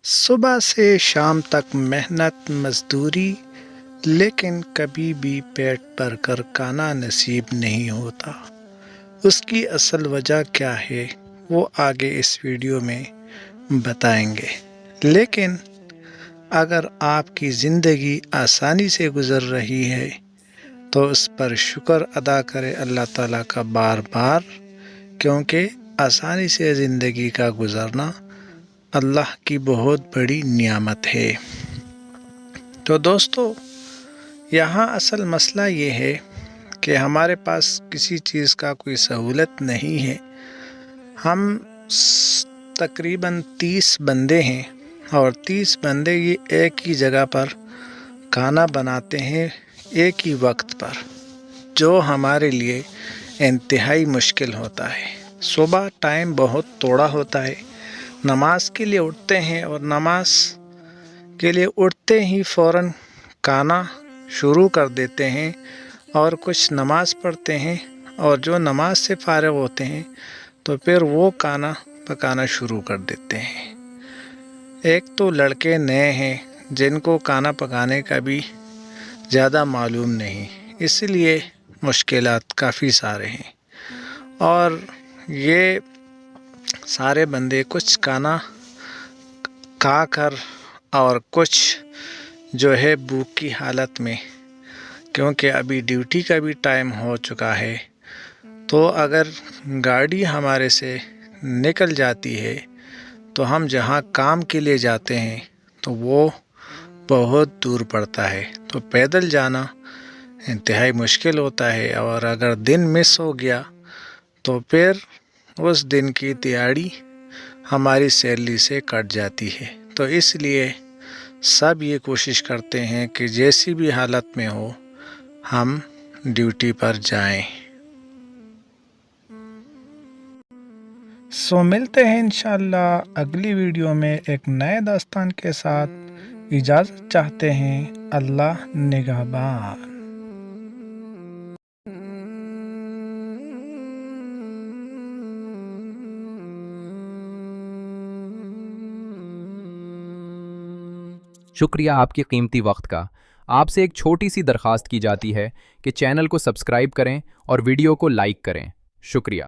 صبح سے شام تک محنت مزدوری، لیکن کبھی بھی پیٹ بھر کر کھانا نصیب نہیں ہوتا۔ اس کی اصل وجہ کیا ہے وہ آگے اس ویڈیو میں بتائیں گے، لیکن اگر آپ کی زندگی آسانی سے گزر رہی ہے تو اس پر شکر ادا کرے اللہ تعالیٰ کا بار بار، کیونکہ آسانی سے زندگی کا گزرنا اللہ کی بہت بڑی نعمت ہے۔ تو دوستو، یہاں اصل مسئلہ یہ ہے کہ ہمارے پاس کسی چیز کا کوئی سہولت نہیں ہے۔ ہم تقریباً 30 بندے ہیں اور 30 بندے یہ ایک ہی جگہ پر کھانا بناتے ہیں ایک ہی وقت پر، جو ہمارے لیے انتہائی مشکل ہوتا ہے۔ صبح ٹائم بہت تھوڑا ہوتا ہے، نماز کے لیے اٹھتے ہیں اور نماز کے لیے اٹھتے ہی فوراً کھانا شروع کر دیتے ہیں اور کچھ نماز پڑھتے ہیں، اور جو نماز سے فارغ ہوتے ہیں تو پھر وہ کھانا پکانا شروع کر دیتے ہیں۔ ایک تو لڑکے نئے ہیں جن کو کھانا پکانے کا بھی زیادہ معلوم نہیں، اس لیے مشکلات کافی سارے ہیں، اور یہ سارے بندے کچھ کھانا کھا کر اور کچھ جو ہے بھوک کی حالت میں، کیونکہ ابھی ڈیوٹی کا بھی ٹائم ہو چکا ہے، تو اگر گاڑی ہمارے سے نکل جاتی ہے تو ہم جہاں کام کے لیے جاتے ہیں تو وہ بہت دور پڑتا ہے، تو پیدل جانا انتہائی مشکل ہوتا ہے، اور اگر دن مس ہو گیا تو پھر اس دن کی دیہڑی ہماری سیلری سے کٹ جاتی ہے۔ تو اس لیے سب یہ کوشش کرتے ہیں کہ جیسی بھی حالت میں ہو ہم ڈیوٹی پر جائیں۔ ملتے ہیں انشاءاللہ اگلی ویڈیو میں ایک نئے داستان کے ساتھ۔ اجازت چاہتے ہیں، اللہ نگہبان۔ شکریہ آپ کے قیمتی وقت کا۔ آپ سے ایک چھوٹی سی درخواست کی جاتی ہے کہ چینل کو سبسکرائب کریں اور ویڈیو کو لائک کریں۔ شکریہ۔